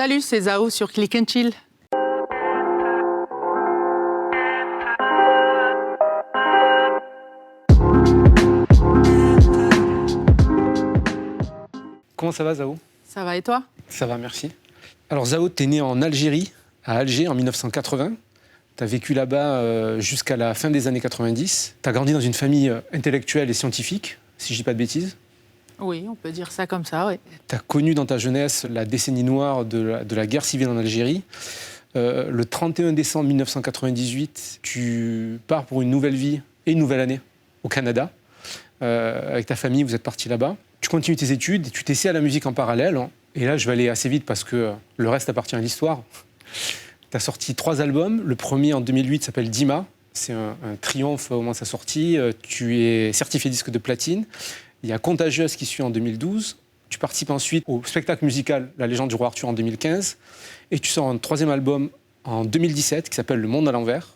Salut, c'est Zao sur Click and Chill. Comment ça va, Zao? Ça va et toi? Ça va, merci. Alors, Zao, t'es né en Algérie, à Alger, en 1980. T'as vécu là-bas jusqu'à la fin des années 90. T'as grandi dans une famille intellectuelle et scientifique, si je dis pas de bêtises. Oui, on peut dire ça comme ça, oui. T'as connu dans ta jeunesse la décennie noire de la guerre civile en Algérie. Le 31 décembre 1998, tu pars pour une nouvelle vie et une nouvelle année au Canada. Avec ta famille, vous êtes partis là-bas. Tu continues tes études et tu t'essaies à la musique en parallèle. Et là, je vais aller assez vite parce que le reste appartient à l'histoire. Tu as sorti 3 albums. Le premier, en 2008, s'appelle Dima. C'est un triomphe au moment de sa sortie. Tu es certifié disque de platine. Il y a Contagieuse qui suit en 2012. Tu participes ensuite au spectacle musical La Légende du Roi Arthur en 2015. Et tu sors un 3e album en 2017 qui s'appelle Le Monde à l'envers.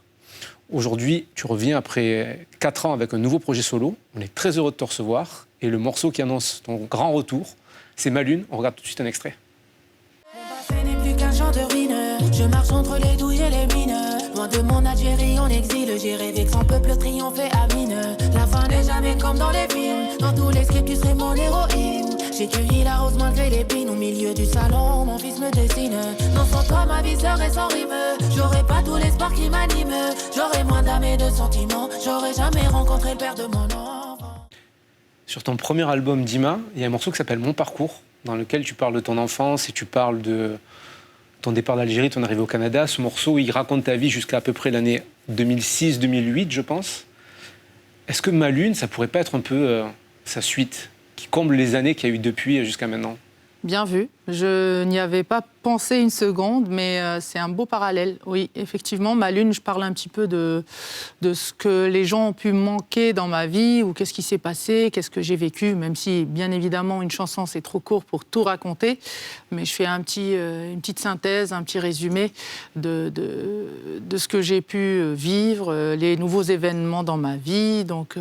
Aujourd'hui, tu reviens après 4 ans avec un nouveau projet solo. On est très heureux de te recevoir. Et le morceau qui annonce ton grand retour, c'est Ma Lune. On regarde tout de suite un extrait. Ce n'est plus qu'un champ de ruines. Je marche entre les douilles et les mines. Loin de mon Algérie en exil. J'ai rêvé que son peuple triompher à mine. La fin n'est jamais comme dans les films. Dans tous les scripts, tu serais mon héroïne. J'ai cueilli la rose malgré l'épine. Au milieu du salon, mon fils me dessine. Non, sans toi, ma vie serait sans rime. J'aurais pas tout l'espoir qui m'anime. J'aurais moins d'âme et de sentiments. J'aurais jamais rencontré le père de mon enfant. Sur ton premier album, Dima, il y a un morceau qui s'appelle Mon Parcours, dans lequel tu parles de ton enfance et tu parles de ton départ d'Algérie, ton arrivée au Canada. Ce morceau, il raconte ta vie jusqu'à peu près l'année 2006-2008, je pense. Est-ce que Ma Lune, ça pourrait pas être un peu sa suite, qui comble les années qu'il y a eu depuis jusqu'à maintenant? Bien vu. Je n'y avais pas pensé une seconde, mais c'est un beau parallèle. Oui, effectivement, Ma Lune, je parle un petit peu de ce que les gens ont pu manquer dans ma vie, ou qu'est-ce qui s'est passé, qu'est-ce que j'ai vécu, même si, bien évidemment, une chanson, c'est trop court pour tout raconter. Mais je fais une petite synthèse, un petit résumé de ce que j'ai pu vivre, les nouveaux événements dans ma vie. Donc,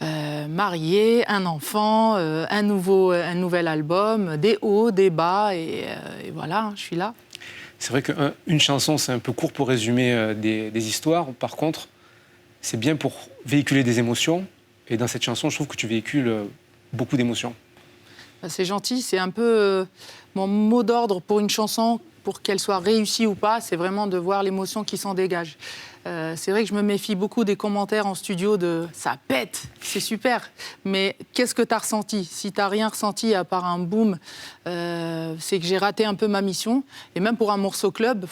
mariée, un enfant, un nouvel album, des hauts, des bas, et voilà, je suis là. C'est vrai qu'une chanson, c'est un peu court pour résumer des histoires. Par contre, c'est bien pour véhiculer des émotions. Et dans cette chanson, je trouve que tu véhicules beaucoup d'émotions. C'est gentil, c'est un peu mon mot d'ordre pour une chanson, pour qu'elle soit réussie ou pas, c'est vraiment de voir l'émotion qui s'en dégage. C'est vrai que je me méfie beaucoup des commentaires en studio de « ça pète, c'est super », mais qu'est-ce que tu as ressenti? Si tu n'as rien ressenti à part un boom, c'est que j'ai raté un peu ma mission. Et même pour un morceau club,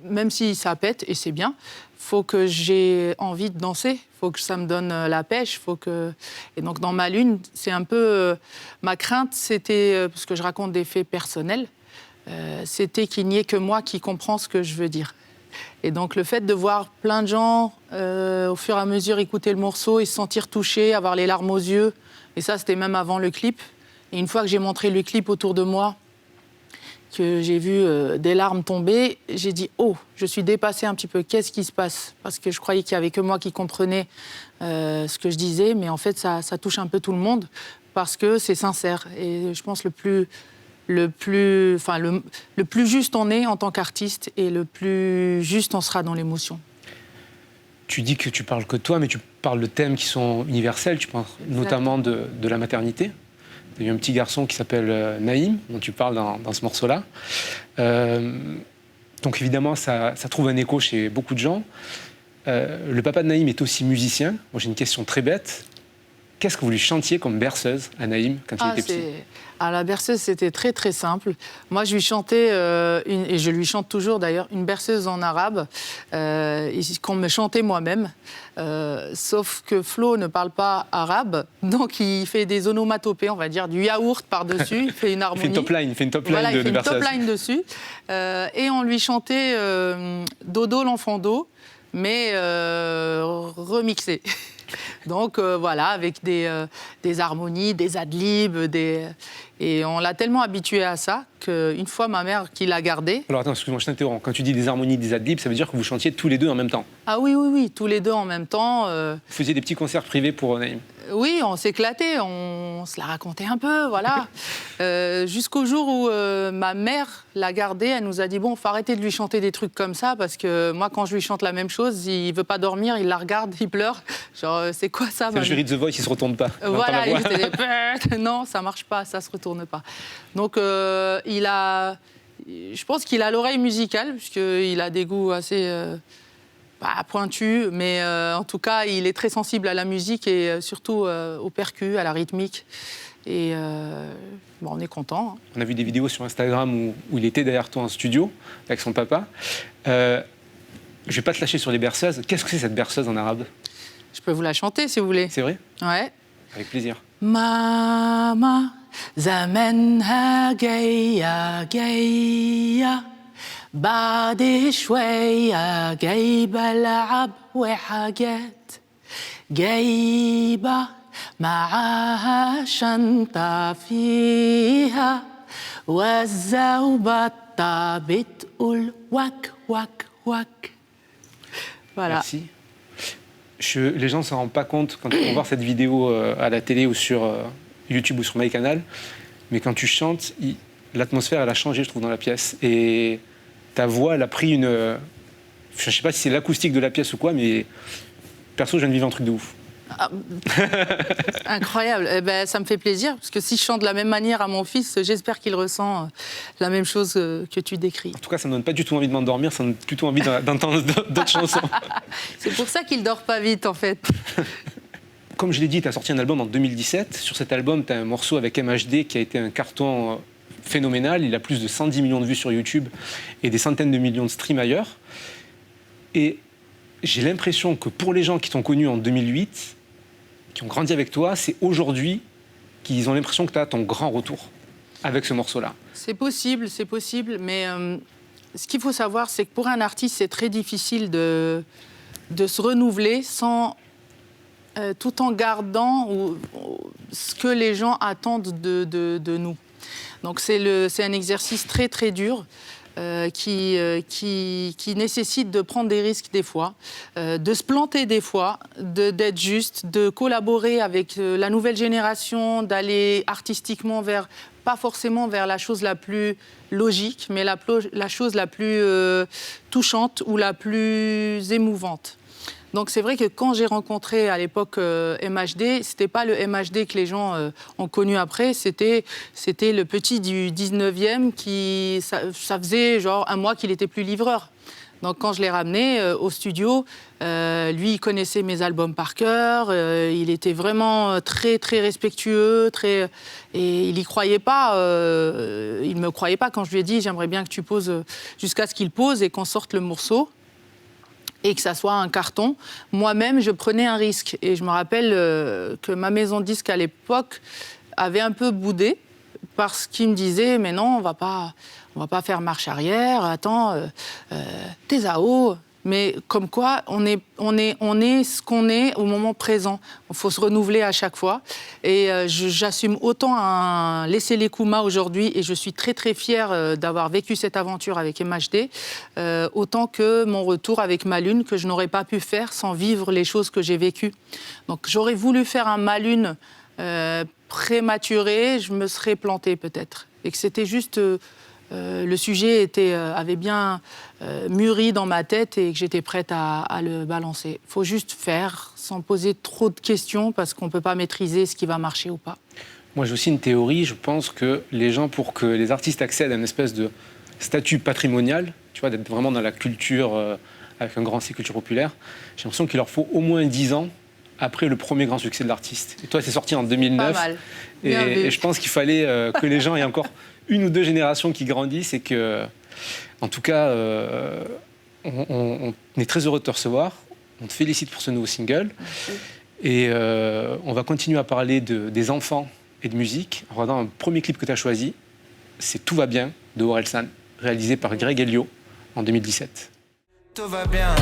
même si ça pète, et c'est bien, faut que j'ai envie de danser, faut que ça me donne la pêche, Et donc dans Ma Lune, c'est un peu... ma crainte, c'était, parce que je raconte des faits personnels, c'était qu'il n'y ait que moi qui comprends ce que je veux dire. Et donc le fait de voir plein de gens, au fur et à mesure, écouter le morceau et se sentir touchés, avoir les larmes aux yeux, et ça, c'était même avant le clip. Et une fois que j'ai montré le clip autour de moi, que j'ai vu des larmes tomber, j'ai dit « Oh, je suis dépassée un petit peu, qu'est-ce qui se passe ?» Parce que je croyais qu'il n'y avait que moi qui comprenais ce que je disais, mais en fait, ça touche un peu tout le monde, parce que c'est sincère. Et je pense le plus juste on est en tant qu'artiste, et le plus juste on sera dans l'émotion. Tu dis que tu parles que de toi, mais tu parles de thèmes qui sont universels. Tu parles notamment de la maternité. Il y a un petit garçon qui s'appelle Naïm, dont tu parles dans ce morceau-là. Donc évidemment, ça trouve un écho chez beaucoup de gens. Le papa de Naïm est aussi musicien. Moi, j'ai une question très bête. Qu'est-ce que vous lui chantiez comme berceuse à Naïm quand il était petit? À la berceuse, c'était très très simple. Moi, je lui chantais, et je lui chante toujours d'ailleurs, une berceuse en arabe, qu'on me chantait moi-même. Sauf que Flo ne parle pas arabe, donc il fait des onomatopées, on va dire, du yaourt par-dessus, il fait une harmonie. Il fait une top line, voilà, de berceuse. Il fait une top line dessus. Et on lui chantait Dodo l'enfant d'eau, mais remixé. Donc voilà, avec des harmonies, des ad-libs, et on l'a tellement habitué à ça qu'une fois ma mère qui l'a gardé... Alors attends, excuse-moi, je t'interromps. Quand tu dis des harmonies, des ad-libs, ça veut dire que vous chantiez tous les deux en même temps? Ah oui, tous les deux en même temps. Vous faisiez des petits concerts privés pour Naïm? Oui, on s'éclatait, on se la racontait un peu, voilà. Jusqu'au jour où ma mère l'a gardé, elle nous a dit, bon, faut arrêter de lui chanter des trucs comme ça, parce que moi, quand je lui chante la même chose, il veut pas dormir, il la regarde, il pleure. Genre, c'est quoi ça? C'est le jury de The Voice, il se retourne pas. Voilà, il était non, ça marche pas, ça se retourne pas. Donc, je pense qu'il a l'oreille musicale, puisqu'il a des goûts assez... pointu, mais en tout cas, il est très sensible à la musique et surtout au percu, à la rythmique. Et on est content. On a vu des vidéos sur Instagram où il était derrière toi en studio avec son papa. Je vais pas te lâcher sur les berceuses. Qu'est-ce que c'est cette berceuse en arabe? Je peux vous la chanter si vous voulez. C'est vrai? Ouais. Avec plaisir. Mama, zamanha gaya gaya. بعد شوية جايبة لعب وحاجات جايبة معاها شنطة فيها وزة وبطة بتقول وك وك وك. Voilà. Merci. Les gens ne s'en rendent pas compte quand ils vont voir cette vidéo à la télé ou sur YouTube ou sur MyCanal, mais quand tu chantes, l'atmosphère elle a changé, je trouve, dans la pièce. Et ta voix, elle a pris une... Je ne sais pas si c'est l'acoustique de la pièce ou quoi, mais perso, je viens de vivre un truc de ouf. Ah, incroyable. Eh ben, ça me fait plaisir, parce que si je chante de la même manière à mon fils, j'espère qu'il ressent la même chose que tu décris. En tout cas, ça ne me donne pas du tout envie de m'endormir, ça me donne plutôt envie d'entendre d'autres chansons. C'est pour ça qu'il ne dort pas vite, en fait. Comme je l'ai dit, tu as sorti un album en 2017. Sur cet album, tu as un morceau avec MHD qui a été un carton... phénoménal, il a plus de 110 millions de vues sur YouTube et des centaines de millions de streams ailleurs. Et j'ai l'impression que pour les gens qui t'ont connu en 2008, qui ont grandi avec toi, c'est aujourd'hui qu'ils ont l'impression que tu as ton grand retour avec ce morceau-là. C'est possible, mais ce qu'il faut savoir, c'est que pour un artiste, c'est très difficile de se renouveler tout en gardant ce que les gens attendent de nous. Donc c'est un exercice très très dur qui nécessite de prendre des risques des fois, de se planter des fois, d'être juste, de collaborer avec la nouvelle génération, d'aller artistiquement pas forcément vers la chose la plus logique, mais la chose la plus touchante ou la plus émouvante. Donc c'est vrai que quand j'ai rencontré à l'époque MHD, c'était pas le MHD que les gens ont connu après, c'était le petit du 19e qui ça faisait genre un mois qu'il était plus livreur. Donc quand je l'ai ramené au studio, lui il connaissait mes albums par cœur, il était vraiment très très respectueux, et il y croyait pas, il me croyait pas quand je lui ai dit j'aimerais bien que tu poses jusqu'à ce qu'il pose et qu'on sorte le morceau. Et que ça soit un carton. Moi-même, je prenais un risque. Et je me rappelle que ma maison de disques, à l'époque, avait un peu boudé parce qu'il me disait « Mais non, on va pas faire marche arrière. Attends, t'es à haut. » Mais comme quoi, on est ce qu'on est au moment présent. Il faut se renouveler à chaque fois. Et j'assume autant un laisser-les Kouma aujourd'hui, et je suis très très fière d'avoir vécu cette aventure avec MHD, autant que mon retour avec Ma Lune, que je n'aurais pas pu faire sans vivre les choses que j'ai vécues. Donc j'aurais voulu faire un Ma Lune prématuré, je me serais plantée peut-être. Et que c'était juste... le sujet avait bien mûri dans ma tête et que j'étais prête à le balancer. Il faut juste faire sans poser trop de questions parce qu'on ne peut pas maîtriser ce qui va marcher ou pas. Moi, j'ai aussi une théorie. Je pense que les gens, pour que les artistes accèdent à une espèce de statut patrimonial, tu vois, d'être vraiment dans la culture, avec un grand C, culture populaire, j'ai l'impression qu'il leur faut au moins 10 ans après le premier grand succès de l'artiste. Et toi, c'est sorti en 2009. Pas mal. Et je pense qu'il fallait que les gens aient encore une ou deux générations qui grandissent et que, en tout cas, on est très heureux de te recevoir. On te félicite pour ce nouveau single. Merci. Et on va continuer à parler des enfants et de musique en regardant un premier clip que tu as choisi. C'est Tout va bien de Orelsan, réalisé par Greg Elio en 2017. Tout va bien,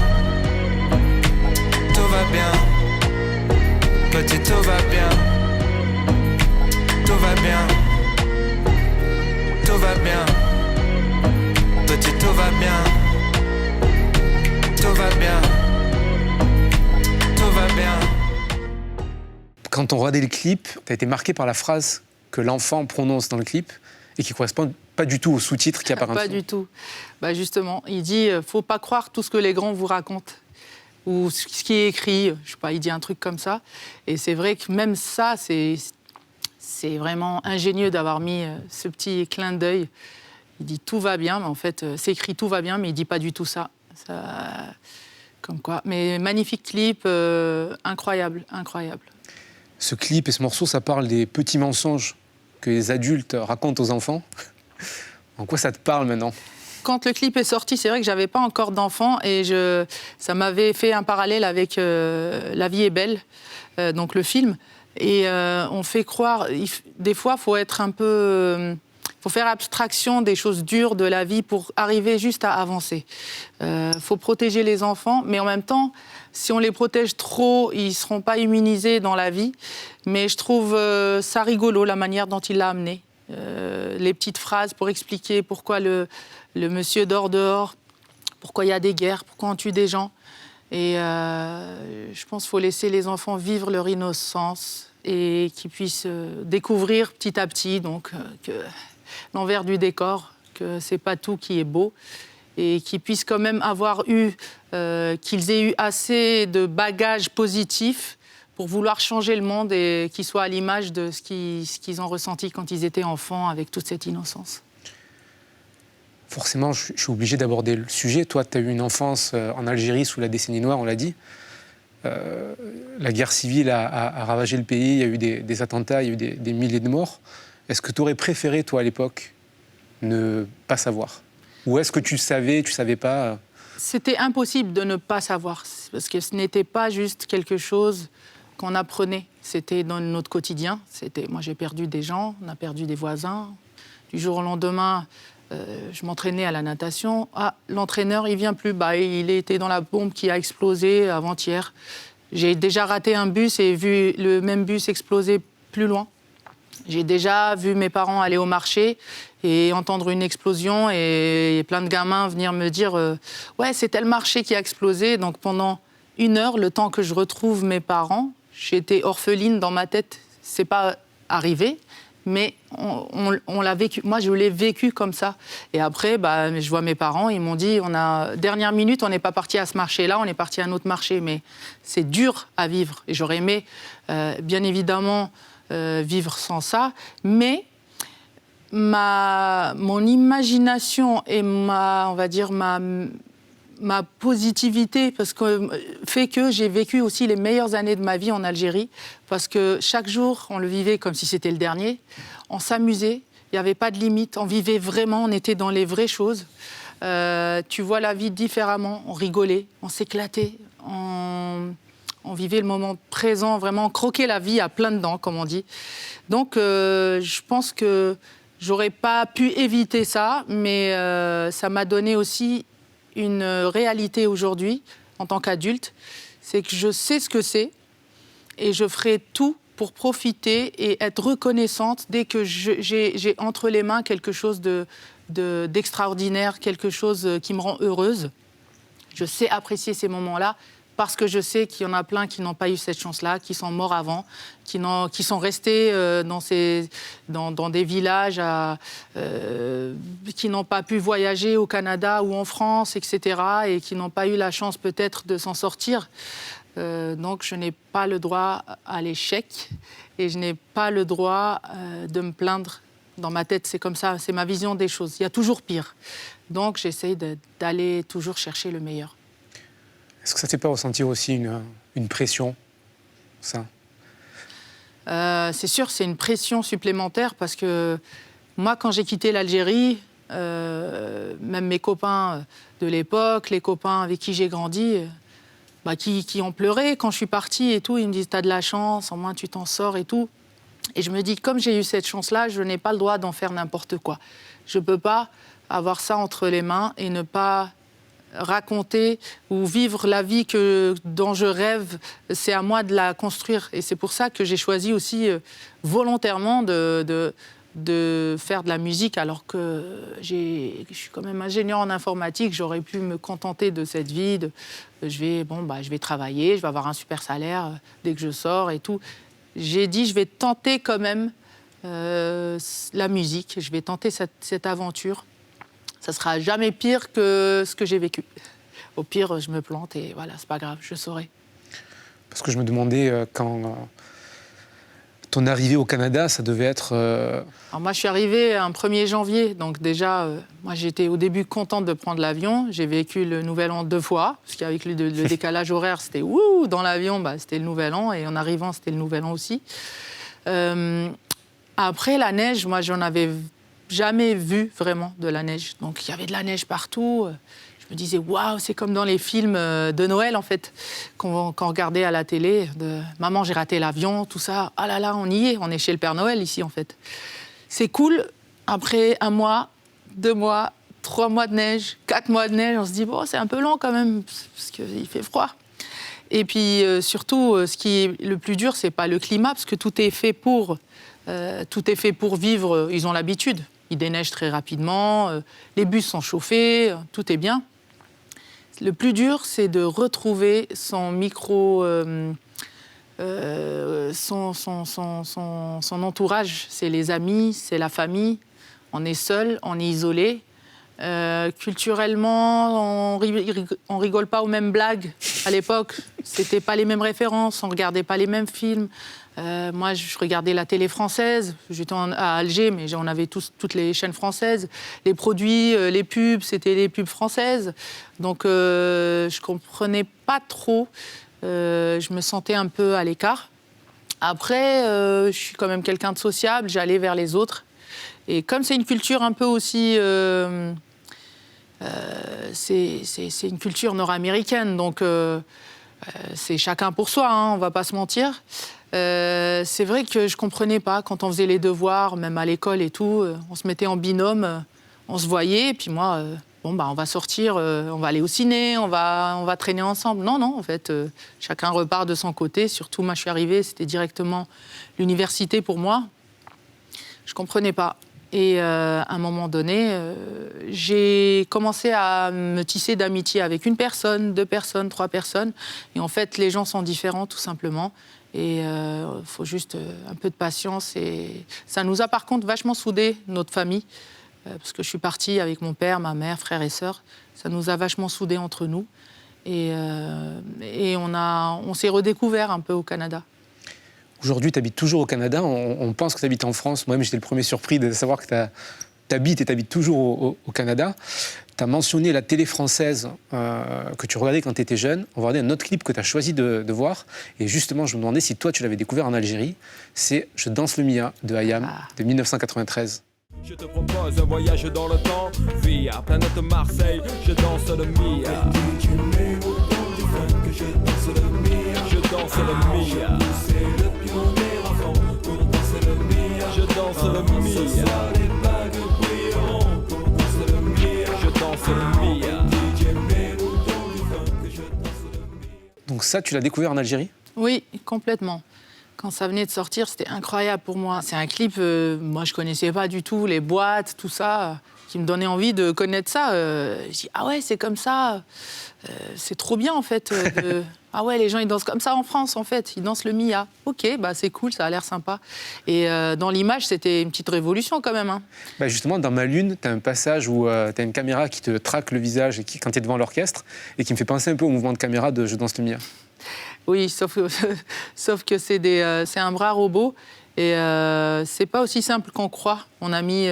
petit tout va bien, tout va bien, tout va bien, petit tout va bien, tout va bien, tout va bien. quand on regardait le clip, tu as été marqué par la phrase que l'enfant prononce dans le clip et qui ne correspond pas du tout au sous-titre qui apparaît. Pas du tout. Bah justement, il dit faut pas croire tout ce que les grands vous racontent ou ce qui est écrit. Je sais pas, il dit un truc comme ça. Et c'est vrai que même ça, c'est vraiment ingénieux d'avoir mis ce petit clin d'œil. Il dit tout va bien, mais en fait, c'est écrit tout va bien, mais il dit pas du tout ça. Comme quoi. Mais magnifique clip, incroyable, incroyable. Ce clip et ce morceau, ça parle des petits mensonges que les adultes racontent aux enfants. En quoi ça te parle maintenant ? Quand le clip est sorti, c'est vrai que j'avais pas encore d'enfant et ça m'avait fait un parallèle avec La vie est belle, donc le film. Et on fait croire, des fois, faut être un peu, faut faire abstraction des choses dures de la vie pour arriver juste à avancer. Faut protéger les enfants, mais en même temps, si on les protège trop, ils seront pas immunisés dans la vie. Mais je trouve ça rigolo la manière dont il l'a amené. Les petites phrases pour expliquer pourquoi le monsieur dort dehors, pourquoi il y a des guerres, pourquoi on tue des gens. Et je pense qu'il faut laisser les enfants vivre leur innocence et qu'ils puissent découvrir petit à petit donc, que l'envers du décor, que c'est pas tout qui est beau et qu'ils puissent quand même avoir eu, qu'ils aient eu assez de bagages positifs pour vouloir changer le monde et qu'ils soient à l'image de ce qu'ils ont ressenti quand ils étaient enfants avec toute cette innocence. Forcément, je suis obligé d'aborder le sujet. Toi, tu as eu une enfance en Algérie sous la décennie noire, on l'a dit. La guerre civile a ravagé le pays, il y a eu des attentats, il y a eu des milliers de morts. Est-ce que tu aurais préféré, toi, à l'époque, ne pas savoir ? Ou est-ce que tu savais pas C'était impossible de ne pas savoir, parce que ce n'était pas juste quelque chose qu'on apprenait. C'était dans notre quotidien. Moi, j'ai perdu des gens, on a perdu des voisins. Du jour au lendemain, je m'entraînais à la natation. Ah, l'entraîneur, il vient plus. Bah, il était dans la bombe qui a explosé avant-hier. J'ai déjà raté un bus et vu le même bus exploser plus loin. J'ai déjà vu mes parents aller au marché et entendre une explosion et plein de gamins venir me dire ouais, c'est tel marché qui a explosé. Donc pendant 1 heure, le temps que je retrouve mes parents, j'étais orpheline dans ma tête. C'est pas arrivé, mais on l'a vécu. Moi, je l'ai vécu comme ça. Et après, je vois mes parents, ils m'ont dit, dernière minute, on n'est pas parti à ce marché-là, on est parti à un autre marché. Mais c'est dur à vivre. Et j'aurais aimé, bien évidemment, vivre sans ça. Mais mon imagination et ma positivité fait que j'ai vécu aussi les meilleures années de ma vie en Algérie, parce que chaque jour, on le vivait comme si c'était le dernier. On s'amusait, il n'y avait pas de limite, on vivait vraiment, on était dans les vraies choses. Tu vois la vie différemment, on rigolait, on s'éclatait, on vivait le moment présent, vraiment, on croquait la vie à plein dents, comme on dit. Donc, je pense que j'aurais pas pu éviter ça, mais ça m'a donné aussi une réalité aujourd'hui, en tant qu'adulte, c'est que je sais ce que c'est et je ferai tout pour profiter et être reconnaissante dès que j'ai entre les mains quelque chose d'extraordinaire, quelque chose qui me rend heureuse. Je sais apprécier ces moments-là parce que je sais qu'il y en a plein qui n'ont pas eu cette chance-là, qui sont morts avant, qui sont restés dans des villages, qui n'ont pas pu voyager au Canada ou en France, etc., et qui n'ont pas eu la chance peut-être de s'en sortir. Donc je n'ai pas le droit à l'échec et je n'ai pas le droit de me plaindre. Dans ma tête, c'est comme ça, c'est ma vision des choses. Il y a toujours pire. Donc j'essaye d'aller toujours chercher le meilleur. Est-ce que ça ne te fait pas ressentir aussi une pression, ça ? C'est sûr, c'est une pression supplémentaire parce que moi, quand j'ai quitté l'Algérie, même mes copains de l'époque, les copains avec qui j'ai grandi, qui ont pleuré quand je suis partie et tout, ils me disent « t'as de la chance, au moins tu t'en sors et tout ». Et je me dis, comme j'ai eu cette chance-là, je n'ai pas le droit d'en faire n'importe quoi. Je ne peux pas avoir ça entre les mains et ne pas raconter ou vivre la vie dont je rêve. C'est à moi de la construire. Et c'est pour ça que j'ai choisi aussi volontairement de faire de la musique, alors que je suis quand même ingénieur en informatique. J'aurais pu me contenter de cette vie. Je vais travailler, je vais avoir un super salaire dès que je sors et tout. j'ai dit je vais tenter quand même la musique, je vais tenter cette aventure. Ça sera jamais pire que ce que j'ai vécu. Au pire, je me plante et voilà, c'est pas grave, je saurai. Parce que je me demandais quand ton arrivée au Canada, ça devait être... Alors moi, je suis arrivée un 1er janvier, donc déjà, moi j'étais au début contente de prendre l'avion. J'ai vécu le Nouvel An 2 fois, parce qu'avec le décalage horaire, c'était ouh, dans l'avion, c'était le Nouvel An, et en arrivant, c'était le Nouvel An aussi. Après, la neige, moi, j'en avais jamais vu vraiment de la neige. Donc il y avait de la neige partout. Je me disais, waouh, c'est comme dans les films de Noël, en fait, qu'on regardait à la télé, de « Maman, j'ai raté l'avion », tout ça. Ah là là, on y est, on est chez le Père Noël ici, en fait. C'est cool. Après 1 mois, 2 mois, 3 mois de neige, 4 mois de neige, on se dit, bon, c'est un peu long quand même, parce qu'il fait froid. Et puis, surtout, ce qui est le plus dur, c'est pas le climat, parce que tout est fait pour vivre, ils ont l'habitude. Il déneige très rapidement, les bus sont chauffés, tout est bien. Le plus dur, c'est de retrouver son son entourage. C'est les amis, c'est la famille. On est seul, on est isolé. Culturellement, on rigole pas aux mêmes blagues. À l'époque, c'était pas les mêmes références, on regardait pas les mêmes films. Moi, je regardais la télé française. J'étais à Alger, mais on avait toutes les chaînes françaises. Les produits, les pubs, c'était les pubs françaises. Donc, je comprenais pas trop. Je me sentais un peu à l'écart. Après, je suis quand même quelqu'un de sociable. J'allais vers les autres. Et comme c'est une culture un peu aussi... c'est une culture nord-américaine, donc c'est chacun pour soi, hein, on ne va pas se mentir. C'est vrai que je ne comprenais pas quand on faisait les devoirs, même à l'école et tout, on se mettait en binôme, on se voyait, et puis moi, on va sortir, on va aller au ciné, on va traîner ensemble. Non, en fait, chacun repart de son côté. Surtout, moi, je suis arrivée, c'était directement l'université pour moi. Je ne comprenais pas. Et à un moment donné, j'ai commencé à me tisser d'amitié avec 1 personne, 2 personnes, 3 personnes. Et en fait, les gens sont différents, tout simplement. Et il faut juste un peu de patience. Et ça nous a par contre vachement soudés, notre famille. Parce que je suis partie avec mon père, ma mère, frères et sœurs. Ça nous a vachement soudés entre nous. Et on s'est redécouvert un peu au Canada. Aujourd'hui, tu habites toujours au Canada. On pense que tu habites en France. Moi-même, j'étais le premier surpris de savoir que tu habites toujours au Canada. Tu as mentionné la télé française que tu regardais quand tu étais jeune. On va regarder un autre clip que tu as choisi de voir. Et justement, je me demandais si toi, tu l'avais découvert en Algérie. C'est « Je danse le Mia » de Hayam, de 1993. Je te propose un voyage dans le temps, via planète Marseille, je danse le Mia. Je danse le Mia. Je danse le Mia. Je danse le Mia. Donc ça, tu l'as découvert en Algérie ? Oui, complètement. Quand ça venait de sortir, c'était incroyable pour moi. C'est un clip, moi je connaissais pas du tout les boîtes, tout ça, qui me donnait envie de connaître ça. Je dis, ah ouais, c'est comme ça. C'est trop bien en fait. Ah ouais, les gens ils dansent comme ça en France en fait. Ils dansent le Mia. Ok, c'est cool, ça a l'air sympa. Et dans l'image, c'était une petite révolution quand même. Hein. Justement, dans Ma Lune, tu as un passage où tu as une caméra qui te traque le visage quand tu es devant l'orchestre et qui me fait penser un peu au mouvement de caméra de Je danse le Mia. Oui, sauf que c'est un bras robot et c'est pas aussi simple qu'on croit. On a mis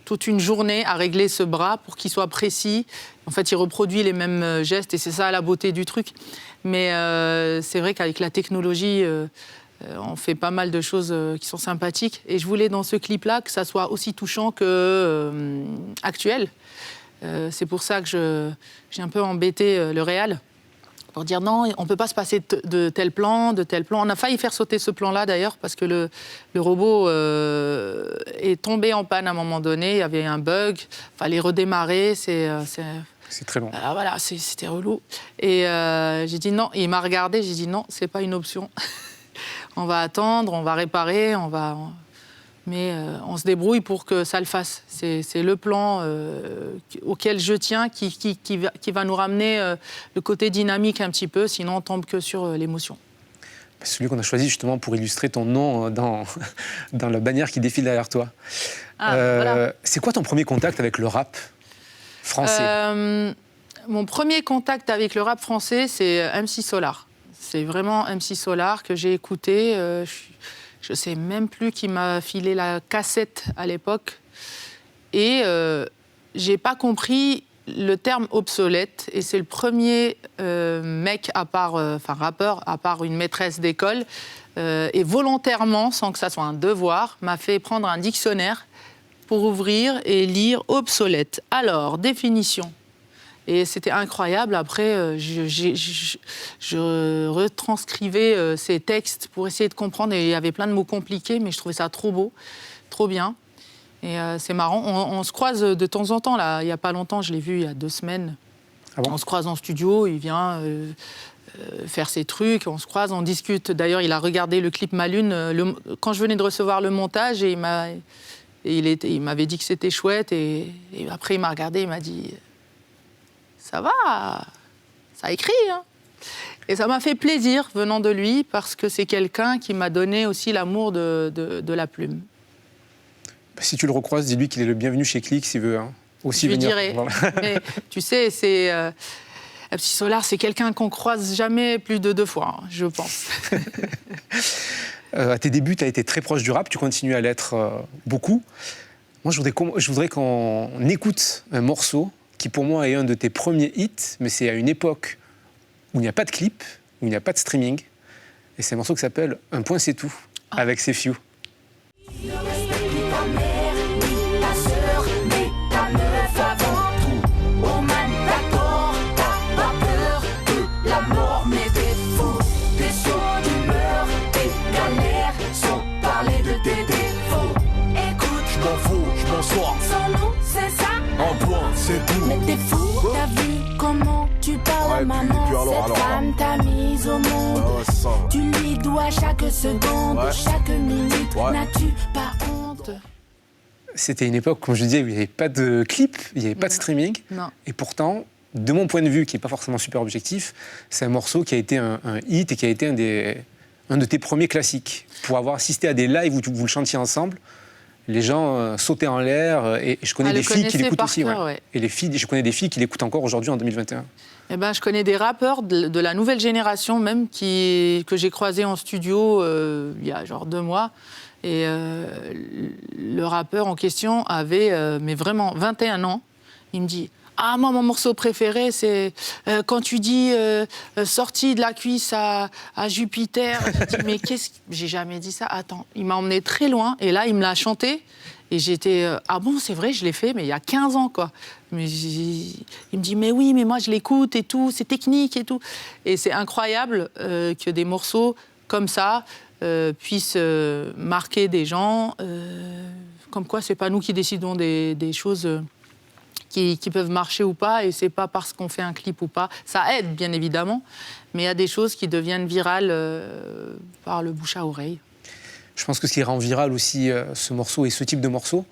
toute une journée à régler ce bras pour qu'il soit précis. En fait, il reproduit les mêmes gestes et c'est ça la beauté du truc. Mais c'est vrai qu'avec la technologie, on fait pas mal de choses qui sont sympathiques. Et je voulais dans ce clip-là que ça soit aussi touchant que actuel. C'est pour ça que j'ai un peu embêté le réal. Pour dire non, on ne peut pas se passer de tel plan, de tel plan. On a failli faire sauter ce plan-là d'ailleurs parce que le robot est tombé en panne à un moment donné, il y avait un bug, il fallait redémarrer, c'est très long. Voilà, c'était relou. Et j'ai dit non, il m'a regardé, j'ai dit non, c'est pas une option. On va attendre, on va réparer, mais on se débrouille pour que ça le fasse. C'est le plan auquel je tiens qui va nous ramener le côté dynamique un petit peu, sinon on tombe que sur l'émotion. Celui qu'on a choisi justement pour illustrer ton nom dans la bannière qui défile derrière toi. Voilà. C'est quoi ton premier contact avec le rap français? Mon premier contact avec le rap français, c'est MC Solar. C'est vraiment MC Solar que j'ai écouté. Je ne sais même plus qui m'a filé la cassette à l'époque. Et je n'ai pas compris le terme obsolète. Et c'est le premier mec, rappeur, à part une maîtresse d'école, et volontairement, sans que ça soit un devoir, m'a fait prendre un dictionnaire pour ouvrir et lire obsolète. Alors, définition. Et c'était incroyable. Après, je retranscrivais ces textes pour essayer de comprendre. Et il y avait plein de mots compliqués, mais je trouvais ça trop beau, trop bien. Et c'est marrant. On se croise de temps en temps. Là, il n'y a pas longtemps, je l'ai vu il y a 2 semaines. Ah bon? On se croise en studio, il vient faire ses trucs, on se croise, on discute. D'ailleurs, il a regardé le clip Ma Lune quand je venais de recevoir le montage et il m'avait dit que c'était chouette. Et après, il m'a regardé, il m'a dit... Ça va, ça écrit. Hein. Et ça m'a fait plaisir venant de lui parce que c'est quelqu'un qui m'a donné aussi l'amour de la plume. Si tu le recroises, dis-lui qu'il est le bienvenu chez Click s'il veut aussi venir. Je lui dirai. Voilà. Mais tu sais, MC Solar, c'est quelqu'un qu'on croise jamais plus de 2 fois, hein, je pense. À tes débuts, tu as été très proche du rap, tu continues à l'être beaucoup. Moi, je voudrais qu'on écoute un morceau qui pour moi est un de tes premiers hits, mais c'est à une époque où il n'y a pas de clip, où il n'y a pas de streaming. Et c'est un morceau qui s'appelle Un point c'est tout, avec C'est Few. Ne respecte ni ta mère, ni ta sœur, mais ta meuf avant tout. Oh man, d'accord, t'as pas peur de la mort, mais t'es fou. Tes sauts d'humeur, tes galères, sans parler de tes défauts. Écoute, Je m'en fous, je m'en sors. sans nous, c'est ça. Un point, c'est tout. Mais t'es fou, t'as vu comment tu parles à maman. Cette femme t'a mise au monde. Tu lui dois chaque seconde, chaque minute. N'as-tu pas honte? C'était une époque, comme je disais, où il n'y avait pas de clip, il n'y avait pas de streaming. Non. Et pourtant, de mon point de vue, qui n'est pas forcément super objectif, c'est un morceau qui a été un hit et qui a été un de tes premiers classiques. Pour avoir assisté à des lives où vous le chantiez ensemble, les gens sautaient en l'air et je connais des filles qui l'écoutent aussi. Ouais. Et je connais des filles qui l'écoutent encore aujourd'hui en 2021. Eh ben, je connais des rappeurs de la nouvelle génération même que j'ai croisés en studio il y a genre 2 mois. Et le rappeur en question avait mais vraiment 21 ans. Il me dit « Ah, moi, mon morceau préféré, c'est quand tu dis sortie de la cuisse à Jupiter. » Je dis « Mais qu'est-ce que... » J'ai jamais dit ça. Attends, il m'a emmené très loin. Et là, il me l'a chanté. Et j'étais ah bon, c'est vrai, je l'ai fait, mais il y a 15 ans, quoi. Mais il me dit, mais oui, mais moi, je l'écoute et tout, c'est technique et tout. Et c'est incroyable que des morceaux comme ça puissent marquer des gens. Comme quoi, c'est pas nous qui décidons des choses qui peuvent marcher ou pas, et c'est pas parce qu'on fait un clip ou pas. Ça aide, bien évidemment, mais il y a des choses qui deviennent virales par le bouche à oreille. Je pense que ce qui rend viral aussi ce morceau et ce type de morceau,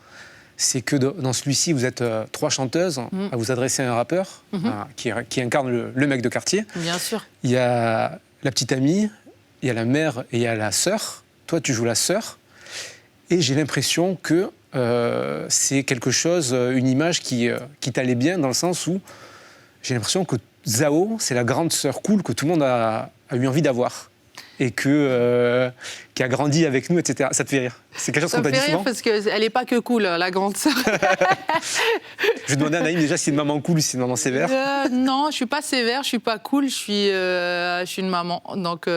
c'est que dans celui-ci, vous êtes 3 chanteuses à vous adresser à un rappeur qui incarne le mec de quartier. Bien sûr. Il y a la petite amie, il y a la mère et il y a la sœur. Toi, tu joues la sœur. Et j'ai l'impression que c'est quelque chose, une image qui t'allait bien dans le sens où j'ai l'impression que Zao, c'est la grande sœur cool que tout le monde a eu envie d'avoir. Et qui a grandi avec nous, etc. Ça te fait rire? C'est quelque chose qu'on t'a dit souvent? Ça me fait rire parce qu'elle n'est pas que cool, la grande sœur. Je demandais à Naïm déjà si c'est une maman cool ou si c'est une maman sévère. Non, je ne suis pas sévère, je ne suis pas cool, je suis une maman. Donc,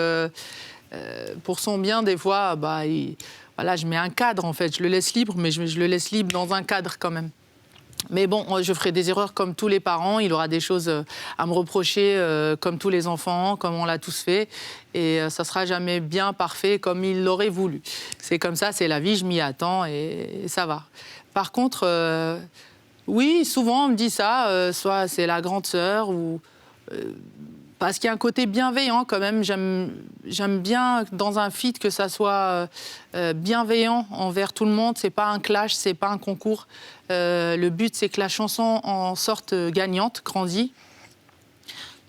pour son bien, des fois, voilà, je mets un cadre, en fait. Je le laisse libre, mais je le laisse libre dans un cadre quand même. Mais bon, je ferai des erreurs comme tous les parents. Il aura des choses à me reprocher comme tous les enfants, comme on l'a tous fait. Et ça ne sera jamais bien parfait comme il l'aurait voulu. C'est comme ça, c'est la vie, je m'y attends et ça va. Par contre, oui, souvent on me dit ça, soit c'est la grande sœur ou... parce qu'il y a un côté bienveillant quand même. J'aime bien dans un feat que ça soit bienveillant envers tout le monde. C'est pas un clash, c'est pas un concours. Le but, c'est que la chanson en sorte gagnante, grandie.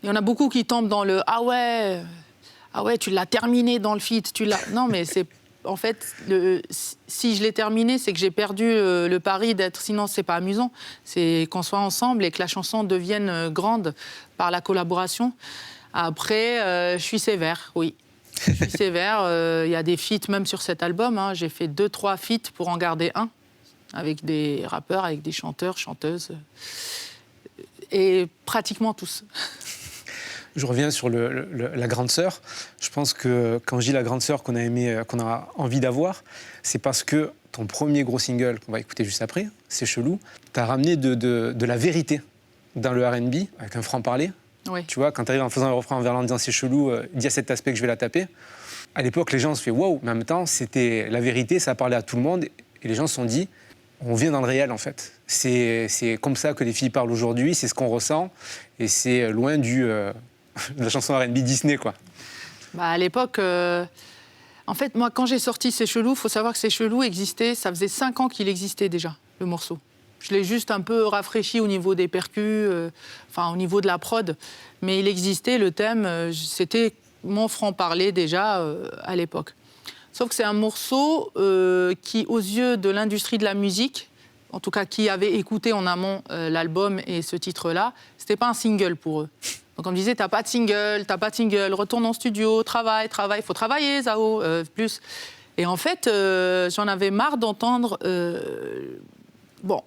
Il y en a beaucoup qui tombent dans le « ah ouais, ah ouais, tu l'as terminé dans le feat, Non, mais c'est... En fait, si je l'ai terminé, c'est que j'ai perdu le pari d'être... Sinon, c'est pas amusant. C'est qu'on soit ensemble et que la chanson devienne grande par la collaboration. Après, je suis sévère, oui. Je suis sévère. Il y a des feats, même sur cet album. Hein, j'ai fait 2-3 feats pour en garder un, avec des rappeurs, avec des chanteurs, chanteuses. Et pratiquement tous. Je reviens sur la grande sœur. Je pense que quand je dis la grande sœur qu'on a envie d'avoir, c'est parce que ton premier gros single, qu'on va écouter juste après, C'est chelou, t'as ramené de la vérité dans le R&B, avec un franc-parler. Oui. Tu vois, quand t'arrives en faisant un refrain en verlan en disant c'est chelou, il y a cet aspect que je vais la taper. À l'époque, les gens se fait waouh, mais en même temps, c'était la vérité, ça parlait à tout le monde. Et les gens se sont dit, on vient dans le réel en fait. C'est comme ça que les filles parlent aujourd'hui, c'est ce qu'on ressent. Et c'est loin de la chanson R&B Disney, quoi. Bah, à l'époque, en fait, moi, quand j'ai sorti C'est chelou, il faut savoir que C'est chelou existait, ça faisait 5 ans qu'il existait déjà, le morceau. Je l'ai juste un peu rafraîchi au niveau des percus, au niveau de la prod. Mais il existait, le thème, c'était mon franc-parler déjà à l'époque. Sauf que c'est un morceau qui, aux yeux de l'industrie de la musique, en tout cas qui avait écouté en amont l'album et ce titre-là, c'était pas un single pour eux. Donc on me disait, t'as pas de single, retourne en studio, travaille, faut travailler, Zao, plus. Et en fait, j'en avais marre d'entendre... Bon,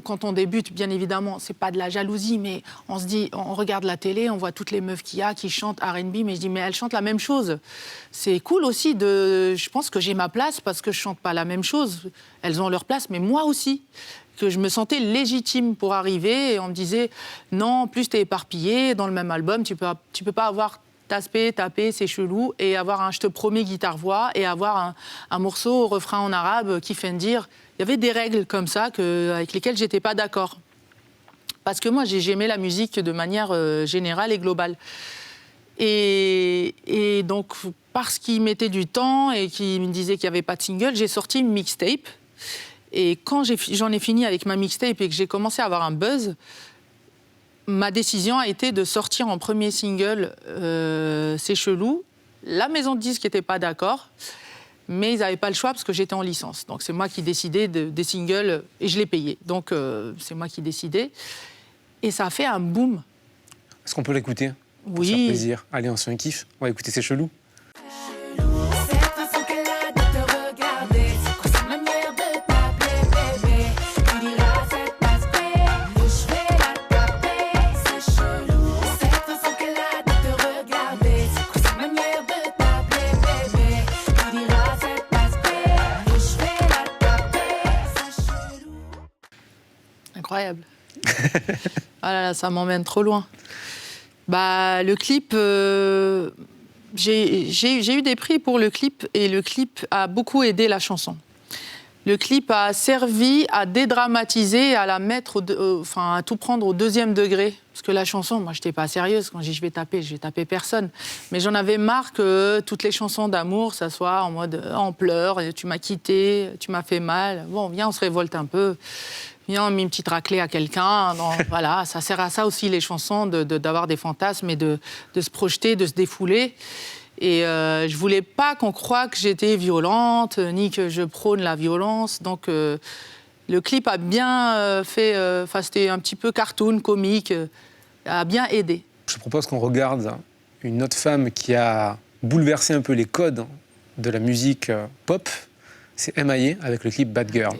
quand on débute, bien évidemment, c'est pas de la jalousie, mais on se dit, on regarde la télé, on voit toutes les meufs qu'il y a qui chantent R&B, mais je dis, mais elles chantent la même chose. C'est cool aussi je pense que j'ai ma place parce que je chante pas la même chose. Elles ont leur place, mais moi aussi. Que je me sentais légitime pour arriver et on me disait, non, en plus t'es éparpillée, dans le même album, tu peux pas avoir tapé, c'est chelou, et avoir un je te promets guitare-voix et avoir un morceau au refrain en arabe qui fait dire. Il y avait des règles comme ça avec lesquelles j'étais pas d'accord. Parce que moi, j'aimais la musique de manière générale et globale. Et donc, parce qu'il mettait du temps et qu'il me disait qu'il n'y avait pas de single, j'ai sorti une mixtape. Et quand j'en ai fini avec ma mixtape et que j'ai commencé à avoir un buzz, ma décision a été de sortir en premier single C'est chelou. La maison de disques n'était pas d'accord, mais ils n'avaient pas le choix parce que j'étais en licence. Donc c'est moi qui décidais des singles et je les payais. Donc c'est moi qui décidais. Et ça a fait un boom. Est-ce qu'on peut l'écouter? Oui. Pour se faire plaisir. Allez, on se fait un kiff. On va écouter C'est chelou. Incroyable. Ah là là, ça m'emmène trop loin. Bah, le clip, j'ai eu des prix pour le clip et le clip a beaucoup aidé la chanson. Le clip a servi à dédramatiser, à la mettre, à tout prendre au 2e degré. Parce que la chanson, moi, je n'étais pas sérieuse. Quand je dis je vais taper personne. Mais j'en avais marre que toutes les chansons d'amour, ça soit en mode on pleure, tu m'as quitté, tu m'as fait mal. Bon, viens, on se révolte un peu. Viens, on met une petite raclée à quelqu'un. Voilà, ça sert à ça aussi, les chansons, d'avoir des fantasmes et de se projeter, de se défouler. Et je voulais pas qu'on croie que j'étais violente, ni que je prône la violence. Donc le clip a bien fait... c'était un petit peu cartoon, comique, a bien aidé. Je propose qu'on regarde une autre femme qui a bouleversé un peu les codes de la musique pop. C'est M.I.A. avec le clip Bad Girl.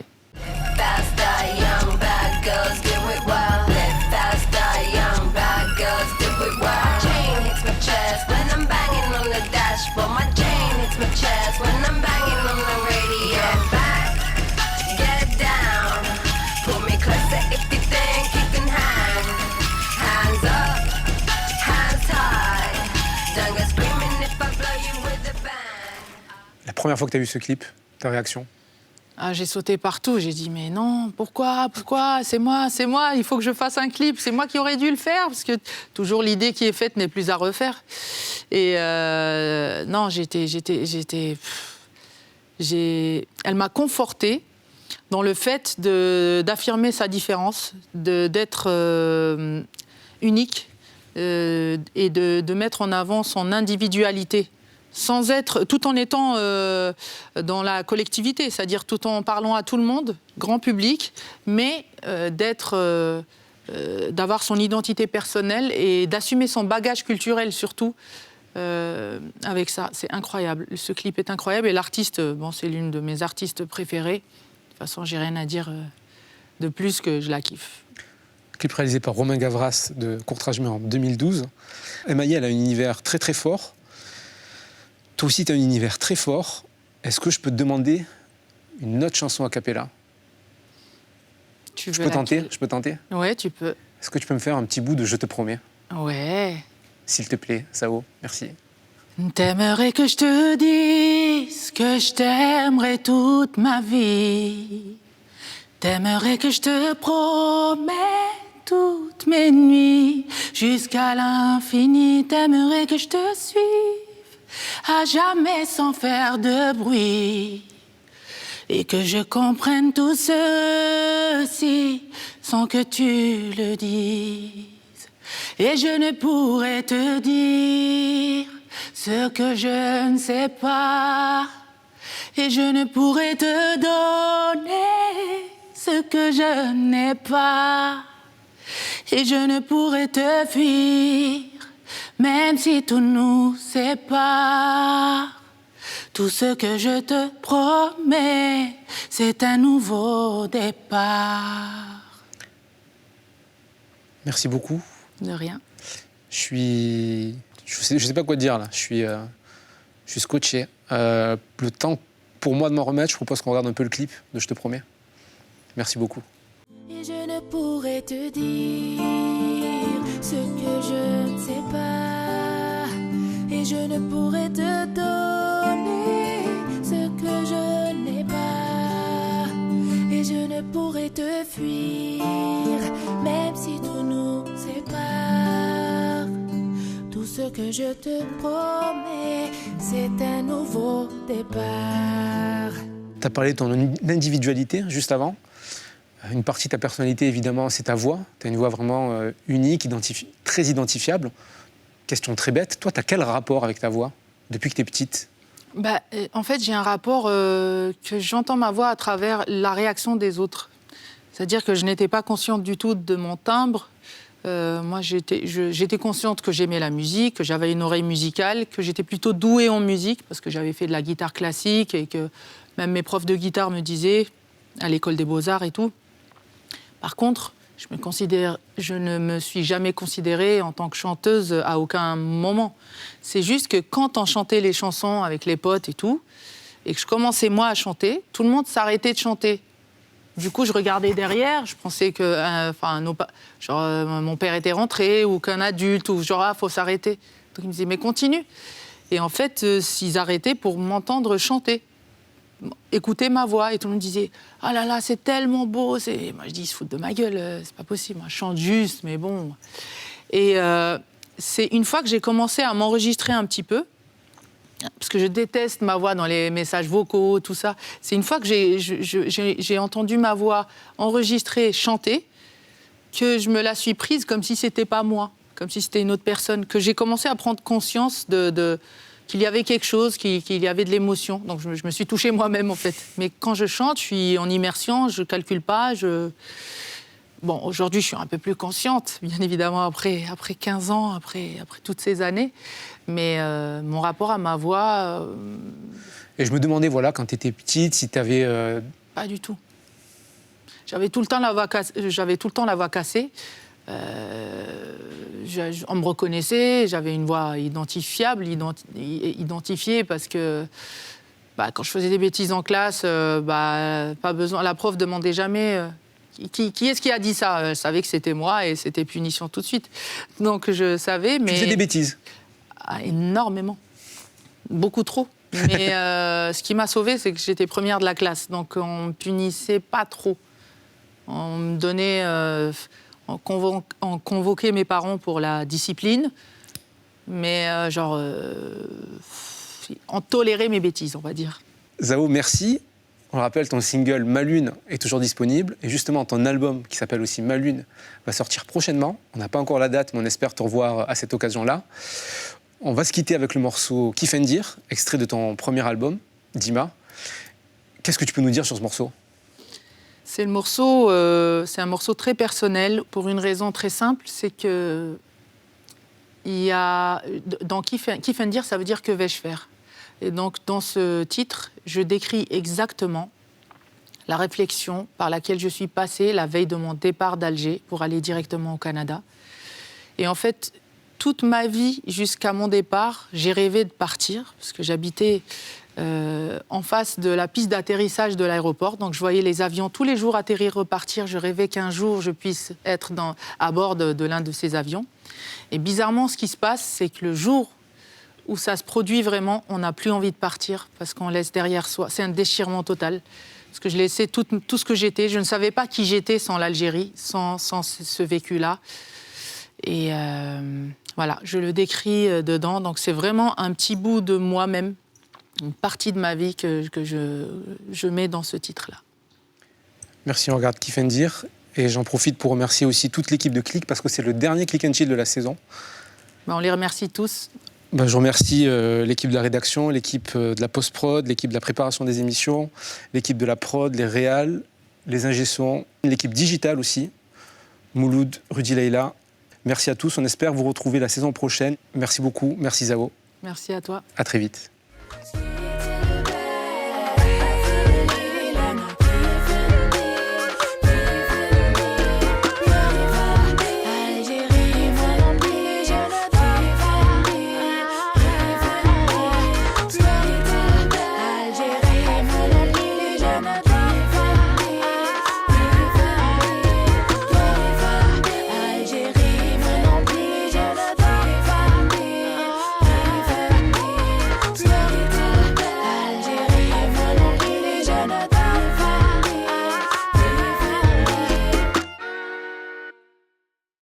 La première fois que tu as vu ce clip, ta réaction? Ah, j'ai sauté partout, j'ai dit mais non, pourquoi, c'est moi, il faut que je fasse un clip, c'est moi qui aurais dû le faire, parce que toujours l'idée qui est faite n'est plus à refaire. Et non, elle m'a confortée dans le fait d'affirmer sa différence, d'être unique et de mettre en avant son individualité. tout en étant dans la collectivité, c'est-à-dire tout en parlant à tout le monde, grand public, mais d'avoir son identité personnelle et d'assumer son bagage culturel surtout avec ça. C'est incroyable. Ce clip est incroyable et l'artiste, c'est l'une de mes artistes préférées. De toute façon, j'ai rien à dire de plus que je la kiffe. Clip réalisé par Romain Gavras de Courtrage en 2012. Emmaï, elle a un univers très très fort. Toi aussi, tu as un univers très fort. Est-ce que je peux te demander une autre chanson a cappella ? Je peux tenter ? Ouais, tu peux. Est-ce que tu peux me faire un petit bout de Je te promets ? Ouais. S'il te plaît, Sao, merci. T'aimerais que je te dise que je t'aimerais toute ma vie. T'aimerais que je te promets toutes mes nuits jusqu'à l'infini. T'aimerais que je te suive à jamais sans faire de bruit et que je comprenne tout ceci sans que tu le dises. Et je ne pourrais te dire ce que je ne sais pas et je ne pourrais te donner ce que je n'ai pas et je ne pourrais te fuir même si tout nous sépare. Tout ce que je te promets, c'est un nouveau départ. Merci beaucoup. De rien. Je sais pas quoi te dire là. Je suis scotché. Le temps pour moi de m'en remettre, je propose qu'on regarde un peu le clip de Je te promets. Merci beaucoup. Et je ne pourrais te dire ce que je ne sais pas. Et je ne pourrais te donner ce que je n'ai pas. Et je ne pourrais te fuir, même si tout nous sépare. Tout ce que je te promets, c'est un nouveau départ. Tu as parlé de ton individualité juste avant. Une partie de ta personnalité, évidemment, c'est ta voix. Tu as une voix vraiment unique, très identifiable. Question très bête. Toi, tu as quel rapport avec ta voix depuis que tu es petite ? En fait, j'ai un rapport que j'entends ma voix à travers la réaction des autres. C'est-à-dire que je n'étais pas consciente du tout de mon timbre. Moi, j'étais consciente que j'aimais la musique, que j'avais une oreille musicale, que j'étais plutôt douée en musique parce que j'avais fait de la guitare classique et que même mes profs de guitare me disaient, à l'école des Beaux-Arts et tout. Par contre, je ne me suis jamais considérée en tant que chanteuse à aucun moment. C'est juste que quand on chantait les chansons avec les potes et tout, et que je commençais moi à chanter, tout le monde s'arrêtait de chanter. Du coup, je regardais derrière, je pensais que mon père était rentré ou qu'un adulte, ou faut s'arrêter. Donc ils me disaient, mais continue. Et en fait, ils arrêtaient pour m'entendre chanter. Écouter ma voix et tout le monde disait « Ah là là, c'est tellement beau !» Moi, je dis « Ils se foutent de ma gueule, c'est pas possible, moi, je chante juste, mais bon... » Et c'est une fois que j'ai commencé à m'enregistrer un petit peu, parce que je déteste ma voix dans les messages vocaux, tout ça, c'est une fois que j'ai entendu ma voix enregistrée, chanter, que je me la suis prise comme si c'était pas moi, comme si c'était une autre personne, que j'ai commencé à prendre conscience qu'il y avait quelque chose, qu'il y avait de l'émotion. Donc je me suis touchée moi-même, en fait. Mais quand je chante, je suis en immersion, je ne calcule pas. Bon, aujourd'hui, je suis un peu plus consciente, bien évidemment, après 15 ans, après toutes ces années. Mais mon rapport à ma voix... Et je me demandais, voilà, quand tu étais petite, si tu avais... Pas du tout. J'avais tout le temps la voix cassée. On me reconnaissait, j'avais une voix identifiable, identifiée parce que quand je faisais des bêtises en classe, pas besoin. La prof demandait jamais qui est-ce qui a dit ça. Elle savait que c'était moi et c'était punition tout de suite. Donc je savais, mais... Tu faisais des bêtises ? Énormément, beaucoup trop. Mais ce qui m'a sauvée, c'est que j'étais première de la classe, donc on me punissait pas trop. On me donnait... On convoquait mes parents pour la discipline, mais on tolérait mes bêtises, on va dire. Sao, merci. On le rappelle, ton single « Ma Lune » est toujours disponible. Et justement, ton album, qui s'appelle aussi « Ma Lune », va sortir prochainement. On n'a pas encore la date, mais on espère te revoir à cette occasion-là. On va se quitter avec le morceau Kifendir, extrait de ton premier album, Dima. Qu'est-ce que tu peux nous dire sur ce morceau ? C'est un morceau très personnel pour une raison très simple, c'est que dans Kifendir, ça veut dire que vais-je faire ? Et donc dans ce titre, je décris exactement la réflexion par laquelle je suis passée la veille de mon départ d'Alger pour aller directement au Canada. Et en fait, toute ma vie jusqu'à mon départ, j'ai rêvé de partir parce que j'habitais en face de la piste d'atterrissage de l'aéroport. Donc je voyais les avions tous les jours atterrir, repartir. Je rêvais qu'un jour je puisse être à bord de l'un de ces avions. Et bizarrement, ce qui se passe, c'est que le jour où ça se produit vraiment, on n'a plus envie de partir parce qu'on laisse derrière soi. C'est un déchirement total. Parce que je laissais tout ce que j'étais. Je ne savais pas qui j'étais sans l'Algérie, sans ce vécu-là. Et voilà, je le décris dedans. Donc c'est vraiment un petit bout de moi-même, une partie de ma vie que je mets dans ce titre-là. Merci, on regarde Kifendir. Et j'en profite pour remercier aussi toute l'équipe de Click parce que c'est le dernier Click and Chill de la saison. On les remercie tous. Je remercie l'équipe de la rédaction, l'équipe de la post-prod, l'équipe de la préparation des émissions, l'équipe de la prod, les réals, les ingé-sons, l'équipe digitale aussi, Mouloud, Rudy Leila. Merci à tous, on espère vous retrouver la saison prochaine. Merci beaucoup, merci Zao. Merci à toi. À très vite. Yeah.